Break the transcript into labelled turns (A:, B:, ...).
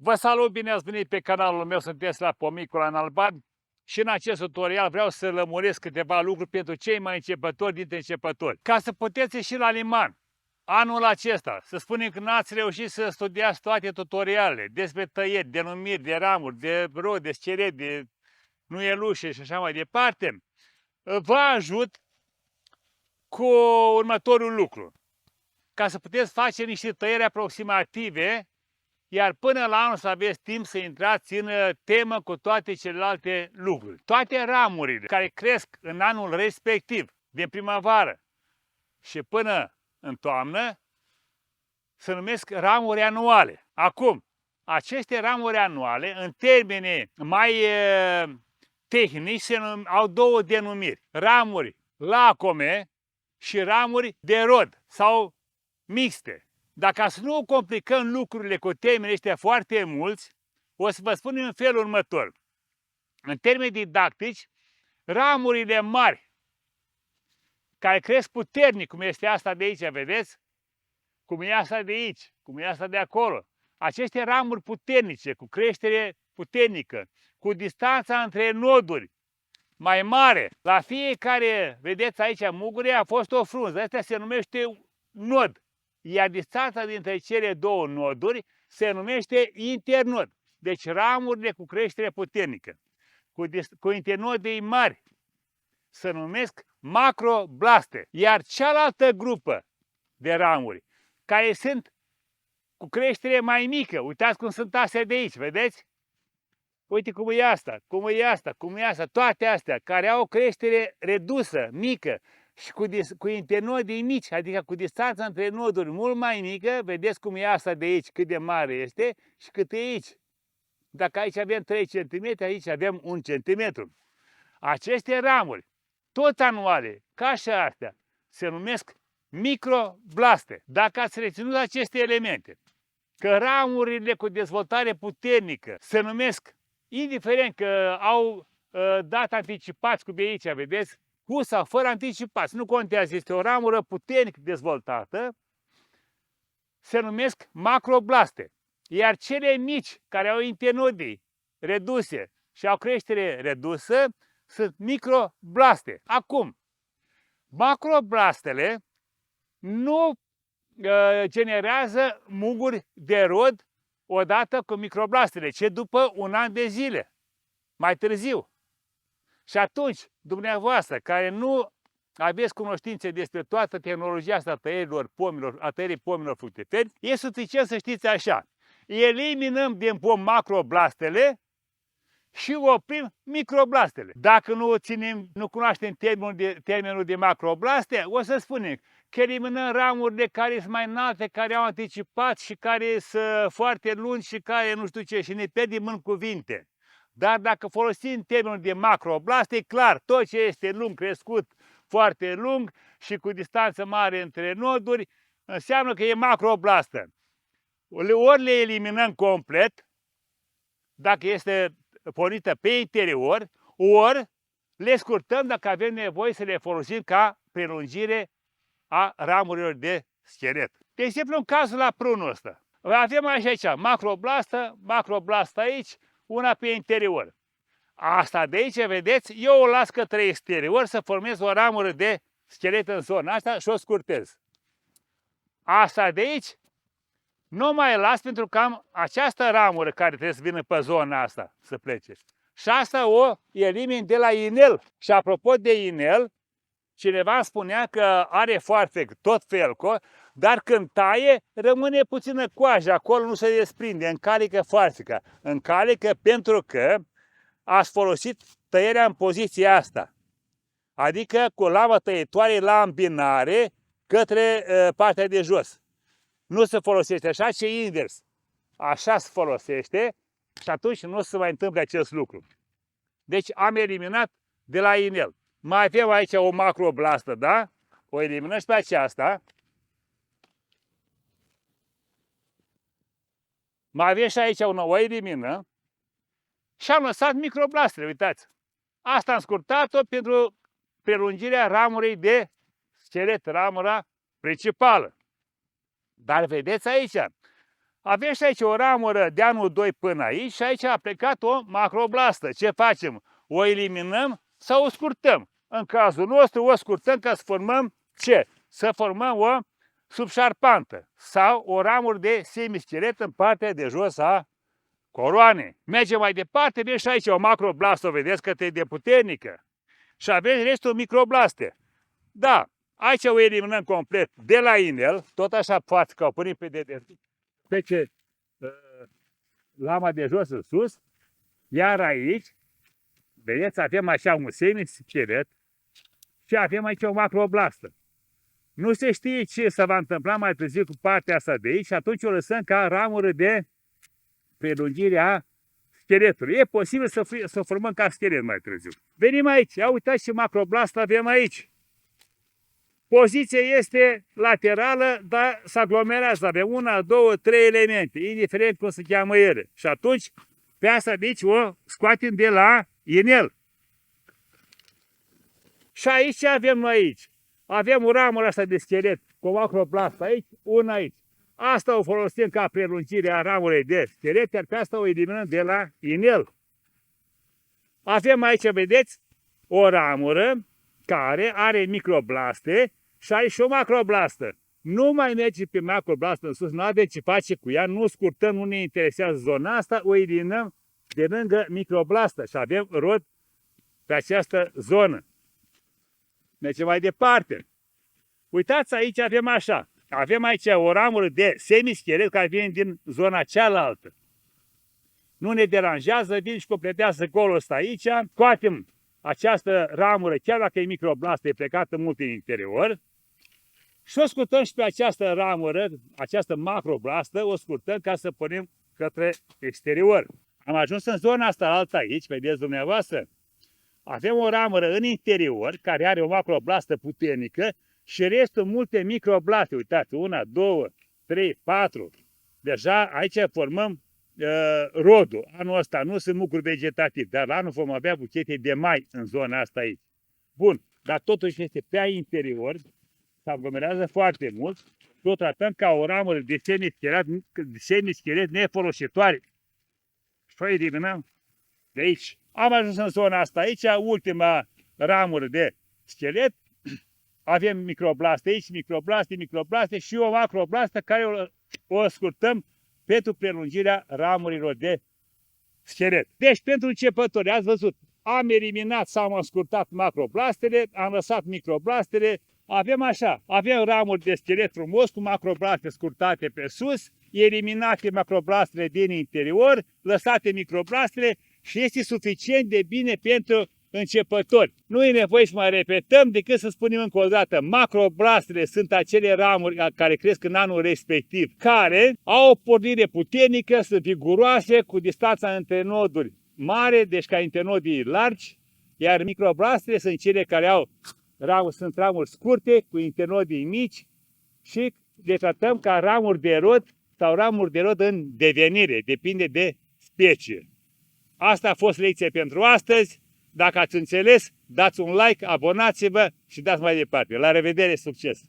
A: Vă salut, bine ați venit pe canalul meu, sunteți la Pomiculan Alban și în acest tutorial vreau să lămuresc câteva lucruri pentru cei mai începători dintre începători. Ca să puteți ieși la liman anul acesta, să spunem că n-ați reușit să studiați toate tutorialele despre tăieri, denumiri de ramuri, de rod, de scherete, de nuielușe și așa mai departe, vă ajut cu următorul lucru. Ca să puteți face niște tăieri aproximative, iar până la anul să aveți timp să intrați în temă cu toate celelalte lucruri. Toate ramurile care cresc în anul respectiv, din primăvară și până în toamnă, se numesc ramuri anuale. Acum, aceste ramuri anuale, în termeni mai tehnici, au două denumiri. Ramuri lacome și ramuri de rod sau mixte. Dacă să nu complicăm lucrurile cu termenii ăștia foarte mulți, o să vă spun în felul următor. În termeni didactici, ramurile mari, care cresc puternic, cum este asta de aici, vedeți? Cum e asta de aici, cum e asta de acolo. Aceste ramuri puternice, cu creștere puternică, cu distanța între noduri mai mare. La fiecare, vedeți aici, mugure, a fost o frunză. Asta se numește nod. Iar distanța dintre cele două noduri se numește internod. Deci ramurile cu creștere puternică, cu internodii mari, se numesc macroblaste. Iar cealaltă grupă de ramuri, care sunt cu creștere mai mică, uitați cum sunt astea de aici, vedeți? Uite cum e asta, cum e asta, cum e asta, toate astea care au o creștere redusă, mică, și cu internodii mici, adică cu distanța între noduri mult mai mică, vedeți cum e asta de aici, cât de mare este și cât e aici. Dacă aici avem 3 cm, aici avem 1 cm. Aceste ramuri, tot anuale, ca și astea, se numesc microblaste. Dacă ați reținut aceste elemente, că ramurile cu dezvoltare puternică se numesc, indiferent că au dat anticipați, cum e aici, vedeți, cu sau fără anticipați, nu contează, este o ramură puternic dezvoltată, se numesc macroblaste. Iar cele mici, care au internodii reduse și au creștere redusă, sunt microblaste. Acum, macroblastele nu generează muguri de rod odată cu microblastele, ci după un an de zile, mai târziu. Și atunci, dumneavoastră, care nu aveți cunoștințe despre toată tehnologia asta a tăierilor pomilor, a tăierii pomilor fructiferi, e suficient să știți așa. Eliminăm din pom macroblastele și oprim microblastele. Dacă nu cunoaștem termenul de macroblaste, o să spunem că eliminăm ramurile care sunt mai înalte, care au anticipat și care sunt foarte lungi și care nu știu ce, și ne pierdem în cuvinte. Dar dacă folosim termenul de macroblaste, e clar, tot ce este lung, crescut foarte lung și cu distanță mare între noduri, înseamnă că e macroblastă. Ori le eliminăm complet, dacă este pornită pe interior, ori le scurtăm dacă avem nevoie să le folosim ca prelungire a ramurilor de schelet. De exemplu, în cazul la prunul ăsta, avem aici macroblastă aici, una pe interior. Asta de aici, vedeți, eu o las către exterior să formez o ramură de schelet în zona asta și o scurtez. Asta de aici nu mai las pentru că am această ramură care trebuie să vină pe zona asta să plece. Și asta o elimin de la inel. Și apropo de inel, cineva îmi spunea că are foarte tot felco, dar când taie, rămâne puțină coajă, acolo nu se desprinde, încalică farfica. Încalică pentru că ați folosit tăierea în poziția asta. Adică cu lamă tăietoare la îmbinare către partea de jos. Nu se folosește așa, ci invers. Așa se folosește și atunci nu se mai întâmplă acest lucru. Deci am eliminat de la inel. Mai avem aici o macroblastă, da? O eliminăm și pe aceasta. Mai avem și aici una, o eliminăm. Și am lăsat microblastele, uitați. Asta am scurtat-o pentru prelungirea ramurii de schelet, ramura principală. Dar vedeți aici, Avem și aici o ramură de anul 2 până aici și aici a plecat o macroblastă. Ce facem? O eliminăm sau o scurtăm? În cazul nostru o scurtăm ca să formăm ce? Să formăm o subșarpantă sau o ramură de semischelet în partea de jos a coroanei. Mergem mai departe, avem și aici o macroblastă, o vedeți că e de puternică. Și avem restul microblaste. Da, aici o eliminăm complet de la inel, tot așa față că au pornit pe dedesubt, pe lama de jos în sus, iar aici, vedeți, avem așa un semischelet și avem aici o macroblastă. Nu se știe ce se va întâmpla mai târziu cu partea asta de aici și atunci o lăsăm ca ramură de prelungire a scheletului. E posibil să formăm ca schelet mai târziu. Venim aici, ia uitați ce macroblast avem aici. Poziția este laterală, dar se aglomerează. Avem 1, 2, 3 elemente, indiferent cum se cheamă ele. Și atunci, pe asta de aici o scoatem de la inel. Și aici ce avem noi aici? Avem o ramură asta de schelet cu o macroblast aici, una aici. Asta o folosim ca prelungire a ramurii de schelet, iar pe asta o eliminăm de la inel. Avem aici, vedeți, o ramură care are microblaste și are și o macroblastă. Nu mai merge pe macroblastă în sus, nu avem ce face cu ea, nu scurtăm, nu ne interesează zona asta, o eliminăm de lângă microblastă și avem rod pe această zonă. Mergem mai departe. Uitați, aici avem așa. Avem aici o ramură de semischelet care vine din zona cealaltă. Nu ne deranjează, vine și completează golul ăsta aici. Scoatem această ramură, chiar dacă e microblastă, e plecată mult în interior. Și o scurtăm și pe această ramură, această macroblastă, o scurtăm ca să punem către exterior. Am ajuns în zona asta alta aici, vedeți dumneavoastră. Avem o ramură în interior care are o macroblastă puternică și restul multe microblaste. Uitați, 1, 2, 3, 4. Deja aici formăm rodul. Anul ăsta nu sunt mucuri vegetative, dar anul vom avea buchete de mai în zona asta aici. Bun, dar totuși este pe interior, se aglomerează foarte mult, o tratăm ca o ramură de semischelet nefolositoare. Și o eliminăm de aici. Am ajuns în zona asta aici, ultima ramură de schelet. Avem microblaste aici, microblaste și o macroblastă care o scurtăm pentru prelungirea ramurilor de schelet. Deci, pentru începători, ați văzut, am eliminat sau am scurtat macroblastele, am lăsat microblastele, avem ramuri de schelet frumos cu macroblaste scurtate pe sus, eliminate macroblastele din interior, lăsate microblastele și este suficient de bine pentru începători. Nu e nevoie să mai repetăm decât să spunem încă o dată, macroblastele sunt acele ramuri care cresc în anul respectiv, care au o pornire puternică, sunt viguroase, cu distanța între noduri mare, deci ca internodii largi, iar microblastele sunt cele care sunt ramuri scurte, cu internodii mici și le tratăm ca ramuri de rod sau ramuri de rod în devenire, depinde de specie. Asta a fost lecția pentru astăzi. Dacă ați înțeles, dați un like, abonați-vă și dați mai departe. La revedere, succes!